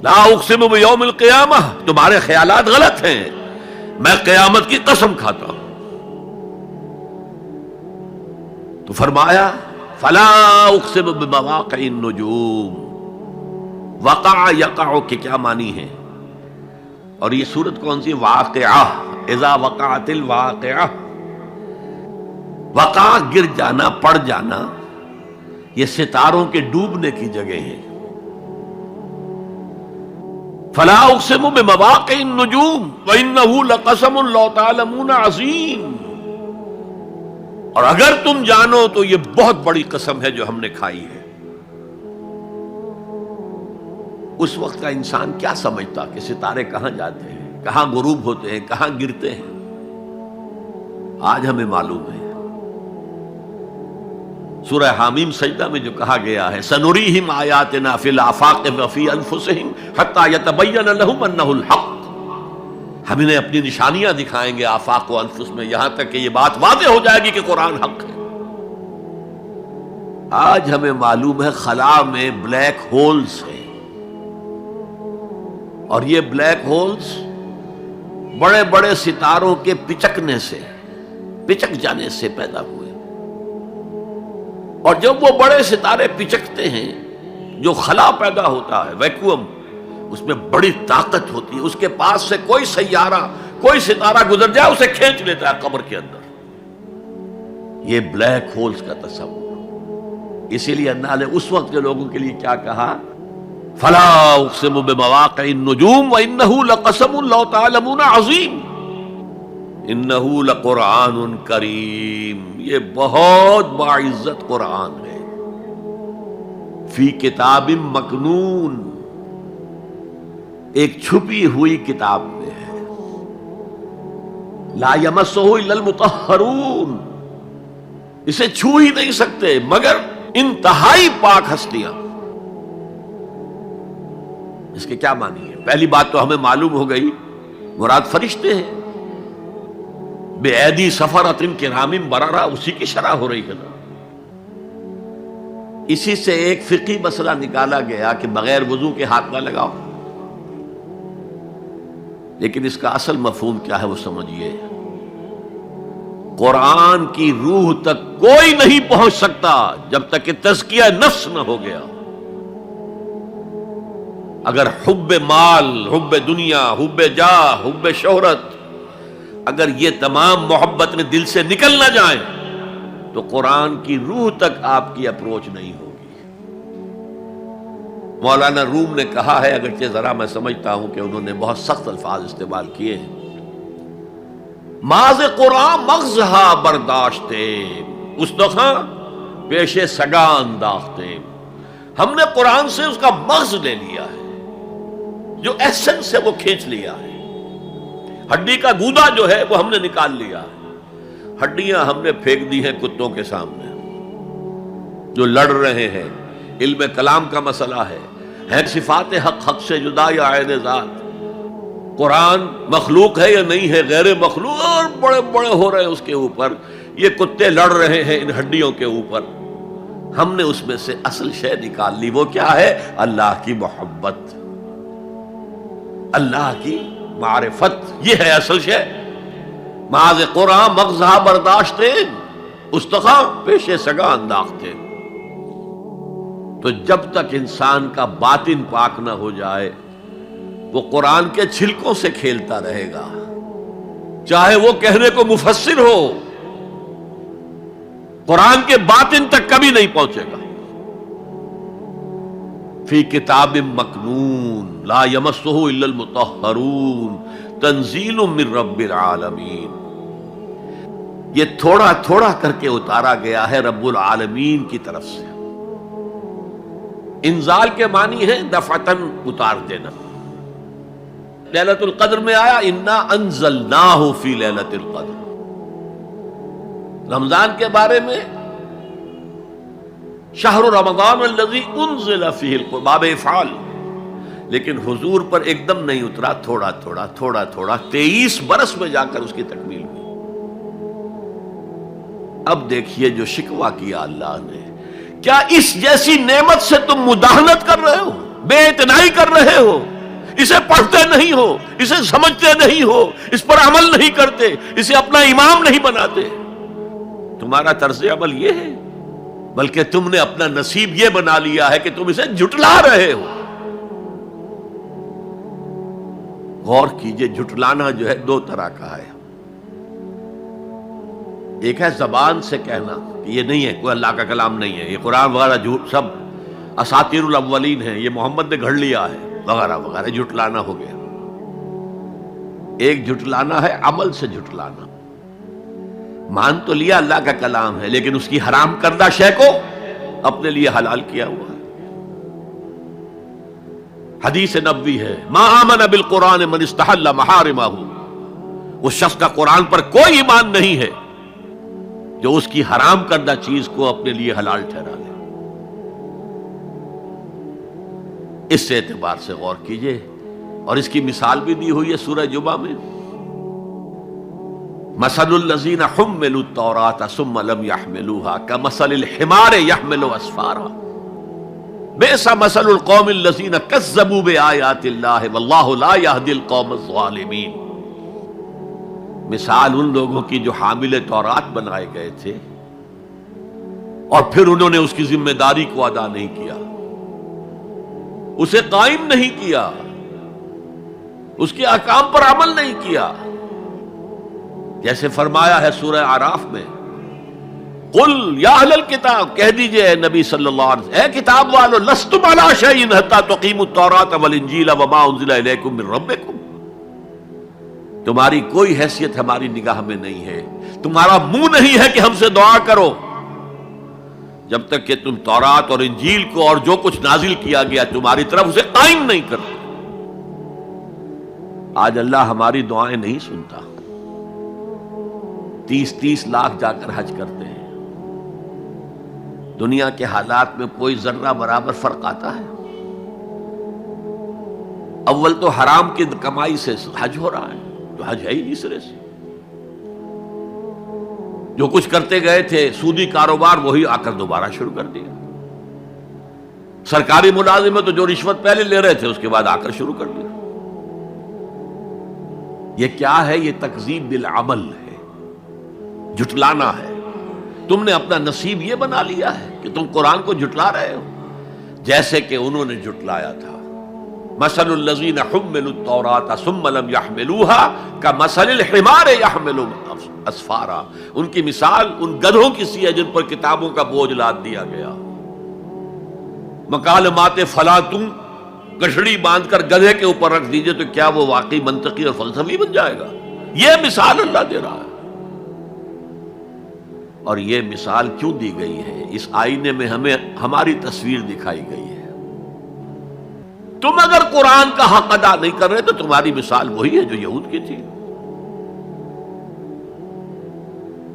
لا اقسم بیوم القیامہ، تمہارے خیالات غلط ہیں، میں قیامت کی قسم کھاتا ہوں۔ تو فرمایا فلا اقسم بمواقع النجوم، وقع یقع کے کیا معنی ہے؟ اور یہ سورت کون سی؟ واقعہ، اذا وقعت الواقعہ، وقع گر جانا، پڑ جانا، یہ ستاروں کے ڈوبنے کی جگہ ہے۔ فلا اقسم بمواقع النجوم وانه لقسم لو تعلمون عظیم، اور اگر تم جانو تو یہ بہت بڑی قسم ہے جو ہم نے کھائی ہے۔ اس وقت کا انسان کیا سمجھتا کہ ستارے کہاں جاتے ہیں، کہاں غروب ہوتے ہیں، کہاں گرتے ہیں؟ آج ہمیں معلوم ہے۔ سورہ حامیم سجدہ میں جو کہا گیا ہے سنریہم آیاتنا فی الآفاق وفی انفسہم حتی یتبین لہم انہ الحق، ہم انہیں اپنی نشانیاں دکھائیں گے آفاق و انفس میں، یہاں تک کہ یہ بات واضح ہو جائے گی کہ قرآن حق ہے۔ آج ہمیں معلوم ہے خلا میں بلیک ہولز ہیں، اور یہ بلیک ہولز بڑے بڑے ستاروں کے پچکنے سے، پچک جانے سے پیدا ہوئے، اور جب وہ بڑے ستارے پچکتے ہیں، جو خلا پیدا ہوتا ہے، ویکیوم، اس میں بڑی طاقت ہوتی ہے، اس کے پاس سے کوئی سیارہ، کوئی ستارہ گزر جائے اسے کھینچ لیتا ہے قبر کے اندر۔ یہ بلیک ہولز کا تصور۔ اسی لیے اللہ نے اس وقت کے لوگوں کے لیے کیا کہا؟ فلا اقسم بمواقع النجوم وانہ لقسم لو تعلمون عظیم، انہ لقرآن کریم، یہ بہت باعزت قرآن ہے، فی کتاب مکنون، ایک چھپی ہوئی کتاب میں ہے، لا یمسہ الا المطہرون، اسے چھو ہی نہیں سکتے مگر انتہائی پاک ہستیاں۔ اس کے کیا معنی ہے؟ پہلی بات تو ہمیں معلوم ہو گئی، مراد فرشتے ہیں، بے ایدی سفرۃ کرام بررہ، اسی کی شرح ہو رہی ہے نا۔ اسی سے ایک فقہی مسئلہ نکالا گیا کہ بغیر وضو کے ہاتھ نہ لگاؤ، لیکن اس کا اصل مفہوم کیا ہے وہ سمجھیے۔ قرآن کی روح تک کوئی نہیں پہنچ سکتا جب تک کہ تزکیہ نفس نہ ہو گیا۔ اگر حب مال، حب دنیا، حب جاہ، حب شہرت، اگر یہ تمام محبت میں دل سے نکل نہ جائیں تو قرآن کی روح تک آپ کی اپروچ نہیں ہوگی۔ مولانا روم نے کہا ہے، اگرچہ ذرا میں سمجھتا ہوں کہ انہوں نے بہت سخت الفاظ استعمال کیے ہیں، ماز قرآن مغزہا برداشتے استخاں پیش سگا انداختے، ہم نے قرآن سے اس کا مغز لے لیا ہے، جو ایسنس ہے وہ کھینچ لیا ہے، ہڈی کا گودا جو ہے وہ ہم نے نکال لیا ہے، ہڈیاں ہم نے پھینک دی ہیں کتوں کے سامنے جو لڑ رہے ہیں۔ علم کلام کا مسئلہ ہے صفات حق حق سے جدا یا عین ذات، قرآن مخلوق ہے یا نہیں ہے، غیر مخلوق، اور بڑے بڑے ہو رہے ہیں اس کے اوپر، یہ کتے لڑ رہے ہیں ان ہڈیوں کے اوپر۔ ہم نے اس میں سے اصل شے نکال لی، وہ کیا ہے؟ اللہ کی محبت، اللہ کی معرفت، یہ ہے اصل شے۔ معاذ قرآن مغزہ برداشتے استخاں پیش سگا انداختے۔ تو جب تک انسان کا باطن پاک نہ ہو جائے وہ قرآن کے چھلکوں سے کھیلتا رہے گا، چاہے وہ کہنے کو مفسر ہو، قرآن کے باطن تک کبھی نہیں پہنچے گا۔ فی کتاب مکنون لا یمسہ الا المطہرون تنزیل من رب العالمین، یہ تھوڑا تھوڑا کر کے اتارا گیا ہے رب العالمین کی طرف سے۔ انزال کے معنی ہے دفعتاً اتار دینا۔ لیلۃ القدر میں آیا انا انزلناہ فی لیلۃ القدر، رمضان کے بارے میں شہر رمضان الذی انزل فیہ القرآن، باب افعال، لیکن حضور پر ایک دم نہیں اترا، تھوڑا تھوڑا تھوڑا تھوڑا 23 برس میں جا کر اس کی تکمیل ہوئی۔ اب دیکھیے جو شکوہ کیا اللہ نے، کیا اس جیسی نعمت سے تم مداہنت کر رہے ہو؟ بے اعتنائی کر رہے ہو، اسے پڑھتے نہیں ہو، اسے سمجھتے نہیں ہو، اس پر عمل نہیں کرتے، اسے اپنا امام نہیں بناتے، تمہارا طرز عمل یہ ہے، بلکہ تم نے اپنا نصیب یہ بنا لیا ہے کہ تم اسے جھٹلا رہے ہو۔ غور کیجئے، جھٹلانا جو ہے دو طرح کا ہے۔ ایک ہے زبان سے کہنا کہ یہ نہیں ہے، کوئی اللہ کا کلام نہیں ہے، یہ قرآن وغیرہ جھوٹ، سب اساطیر الاولین ہیں، یہ محمد نے گھڑ لیا ہے وغیرہ وغیرہ، جھٹلانا ہو گیا۔ ایک جھٹلانا ہے عمل سے جھٹلانا، مان تو لیا اللہ کا کلام ہے لیکن اس کی حرام کردہ شے کو اپنے لیے حلال کیا ہوا ہے۔ حدیث نبوی ہے، ما آمن بالقرآن من استحل محارمہ، اس شخص کا قرآن پر کوئی ایمان نہیں ہے جو اس کی حرام کردہ چیز کو اپنے لیے حلال ٹھہرا لے۔ اس اعتبار سے غور کیجئے، اور اس کی مثال بھی دی ہوئی ہے سورہ جمعہ میں، مثل الذین حملوا التوراۃ ثم لم يحملوها كمثل الحمار يحمل اسفارا بئس مثل القوم الذین کذبوا بآیات اللہ واللہ لا يهدی القوم الظالمین۔ مثال ان لوگوں کی جو حامل تورات بنائے گئے تھے اور پھر انہوں نے اس کی ذمہ داری کو ادا نہیں کیا، اسے قائم نہیں کیا، اس کے احکام پر عمل نہیں کیا۔ جیسے فرمایا ہے سورہ اعراف میں، قل یا اہل الکتاب، کہہ دیجئے اے نبی صلی اللہ علیہ وسلم، اے کتاب والو، لستم علی شیء حتی تقیموا التوراۃ والانجیل وما انزل الیکم من ربکم، تمہاری کوئی حیثیت ہماری نگاہ میں نہیں ہے، تمہارا منہ نہیں ہے کہ ہم سے دعا کرو جب تک کہ تم تورات اور انجیل کو اور جو کچھ نازل کیا گیا تمہاری طرف اسے قائم نہیں کرتے۔ آج اللہ ہماری دعائیں نہیں سنتا، 30 لاکھ جا کر حج کرتے ہیں، دنیا کے حالات میں کوئی ذرہ برابر فرق آتا ہے؟ اول تو حرام کی کمائی سے حج ہو رہا ہے، تو حج ہے ہی نہیں سرے سے۔ جو کچھ کرتے گئے تھے سودی کاروبار، وہی آ کر دوبارہ شروع کر دیا۔ سرکاری ملازمت تو جو رشوت پہلے لے رہے تھے اس کے بعد آ کر شروع کر دیا۔ یہ کیا ہے؟ یہ تکذیب بالعمل ہے، جھٹلانا ہے۔ تم نے اپنا نصیب یہ بنا لیا ہے کہ تم قرآن کو جھٹلا رہے ہو، جیسے کہ انہوں نے جھٹلایا تھا۔ مثل الذین حملوا التوراۃ ثم لم يحملوها كمثل الحمار يحمل اسفارا، ان کی مثال ان گدھوں کی سی ہے جن پر کتابوں کا بوجھ لاد دیا گیا۔ مکالمات فلاں تم گٹھڑی باندھ کر گدھے کے اوپر رکھ دیجئے تو کیا وہ واقعی منطقی اور فلسفی بن جائے گا؟ یہ مثال اللہ دے رہا ہے۔ اور یہ مثال کیوں دی گئی ہے؟ اس آئینے میں ہمیں ہماری تصویر دکھائی گئی ہے۔ تم اگر قرآن کا حق ادا نہیں کر رہے تو تمہاری مثال وہی ہے جو یہود کی تھی۔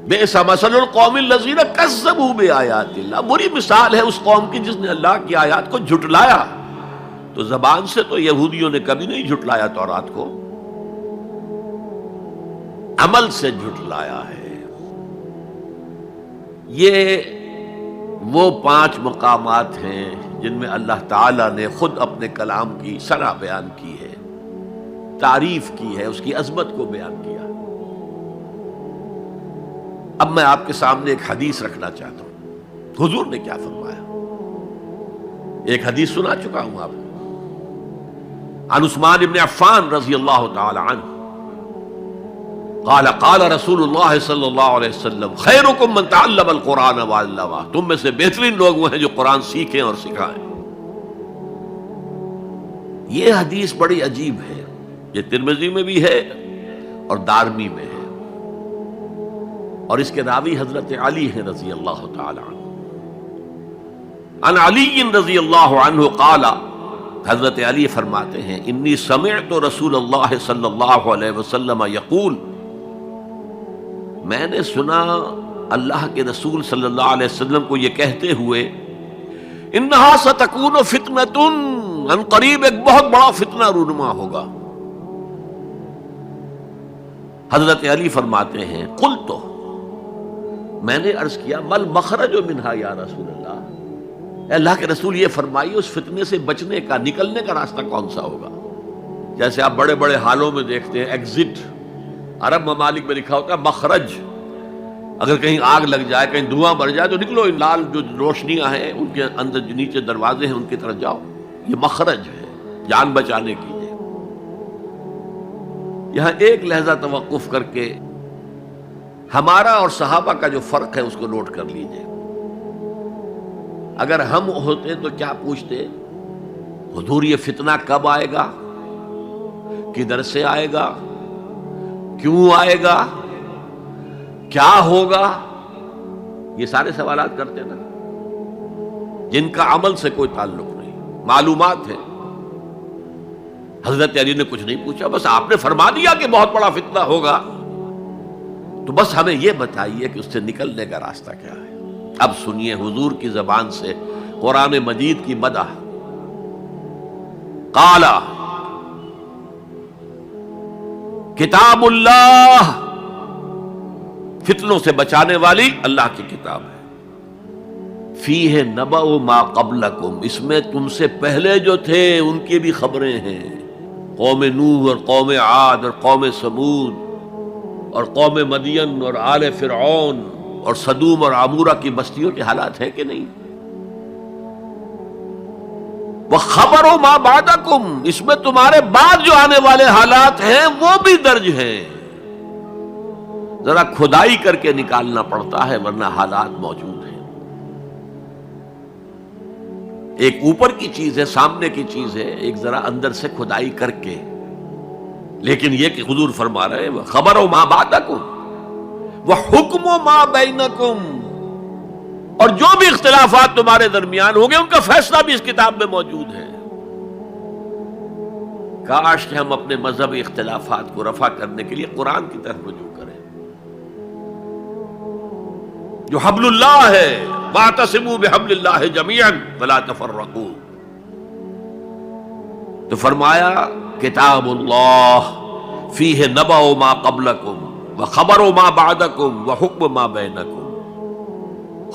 بئس مثل القوم الذین کذبوا بآیات اللہ، بری مثال ہے اس قوم کی جس نے اللہ کی آیات کو جھٹلایا۔ تو زبان سے تو یہودیوں نے کبھی نہیں جھٹلایا تورات کو، عمل سے جھٹلایا ہے۔ یہ وہ 5 مقامات ہیں جن میں اللہ تعالیٰ نے خود اپنے کلام کی ثنا بیان کی ہے، تعریف کی ہے، اس کی عظمت کو بیان کیا۔ اب میں آپ کے سامنے ایک حدیث رکھنا چاہتا ہوں، حضور نے کیا فرمایا۔ ایک حدیث سنا چکا ہوں آپ کو، عن عثمان بن عفان رضی اللہ تعالی عنہ قال قال رسول اللہ صلی اللہ علیہ وسلم خیرکم من تعلم القرآن وعلمہ، تم میں سے بہترین لوگ وہ ہیں جو قرآن سیکھیں اور سکھائیں۔ یہ حدیث بڑی عجیب ہے، یہ ترمذی میں بھی ہے اور دارمی میں ہے، اور اس کے راوی حضرت علی ہیں رضی اللہ تعالی عنہ۔ عن علی رضی اللہ عنہ قال، حضرت علی فرماتے ہیں انی سمعت رسول اللہ صلی اللہ علیہ وسلم یقول، میں نے سنا اللہ کے رسول صلی اللہ علیہ وسلم کو یہ کہتے ہوئے، انہا ستکون فتنۃ، ان قریب ایک بہت بڑا فتنہ رونما ہوگا۔ حضرت علی فرماتے ہیں قلت، میں نے عرض کیا مل مخرج منہا یا رسول اللہ، اے اللہ کے رسول یہ فرمائیے اس فتنے سے بچنے کا، نکلنے کا راستہ کون سا ہوگا؟ جیسے آپ بڑے بڑے حالوں میں دیکھتے ہیں ایگزٹ، عرب ممالک میں لکھا ہوتا ہے مخرج، اگر کہیں آگ لگ جائے، کہیں دھواں بڑھ جائے تو نکلو، لال جو روشنیاں ہیں ان کے اندر جو نیچے دروازے ہیں ان کی طرف جاؤ، یہ مخرج ہے جان بچانے کی۔ یہاں ایک لحظہ توقف کر کے ہمارا اور صحابہ کا جو فرق ہے اس کو نوٹ کر لیجئے۔ اگر ہم ہوتے تو کیا پوچھتے؟ حضور یہ فتنہ کب آئے گا؟ کدھر سے آئے گا؟ کیوں آئے گا؟ کیا ہوگا؟ یہ سارے سوالات کرتے نا، جن کا عمل سے کوئی تعلق نہیں، معلومات ہے۔ حضرت علی نے کچھ نہیں پوچھا، بس آپ نے فرما دیا کہ بہت بڑا فتنہ ہوگا، تو بس ہمیں یہ بتائیے کہ اس سے نکلنے کا راستہ کیا ہے۔ اب سنیے حضور کی زبان سے قرآن مجید کی مدح۔ قال کتاب اللہ، فتنوں سے بچانے والی اللہ کی کتاب ہے۔ فیہ نبأ ما قبلکم، اس میں تم سے پہلے جو تھے ان کی بھی خبریں ہیں، قوم نوح اور قوم عاد اور قوم ثمود اور قوم مدین اور آل فرعون اور سدوم اور عمورہ کی بستیوں کے حالات ہیں کہ نہیں؟ وَخَبَرُ مَا بَعْدَكُمْ، اس میں تمہارے بعد جو آنے والے حالات ہیں وہ بھی درج ہیں، ذرا کھدائی کر کے نکالنا پڑتا ہے ورنہ حالات موجود ہیں۔ ایک اوپر کی چیز ہے، سامنے کی چیز ہے، ایک ذرا اندر سے کھدائی کر کے، لیکن یہ کہ حضور فرما رہے ہیں خبرو ما بعدکم وحکم ما بینکم، اور جو بھی اختلافات تمہارے درمیان ہوں گے ان کا فیصلہ بھی اس کتاب میں موجود ہے۔ کاش کہ ہم اپنے مذہبی اختلافات کو رفع کرنے کے لیے قرآن کی طرف رجوع کریں، جو حبل اللہ ہے، واعتصموا بحبل اللہ جميعا ولا تفرقوا۔ تو فرمایا کتاب اللہ فیہ نبأ ما قبلکم وخبر ما بعدکم وحکم ما بینکم،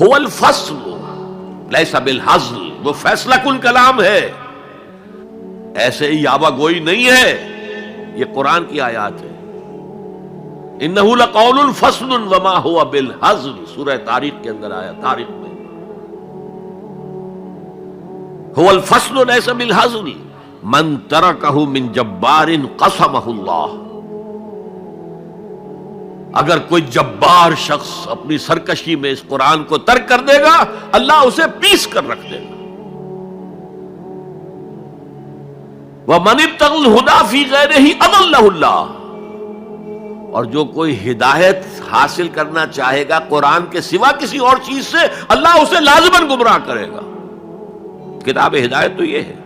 هو الفصل لیس بالحزل، وہ فیصلہ کن کلام ہے، ایسے ہی یابہ گوئی نہیں ہے، یہ قرآن کی آیات ہے۔ انہ لقول فصل وما هو بالحزل، سورہ تاریخ کے اندر آیا، تاریخ میں هو الفصل لیس بالحزل من ترکہ من جبار قسمہ اللہ، اگر کوئی جبار شخص اپنی سرکشی میں اس قرآن کو ترک کر دے گا اللہ اسے پیس کر رکھ دے گا۔ وَمَنِ ابْتَغَى الْهُدَى فِي غَيْرِهِ أَضَلَّهُ اللَّهُ، اور جو کوئی ہدایت حاصل کرنا چاہے گا قرآن کے سوا کسی اور چیز سے، اللہ اسے لازماً گمراہ کرے گا۔ کتاب ہدایت تو یہ ہے۔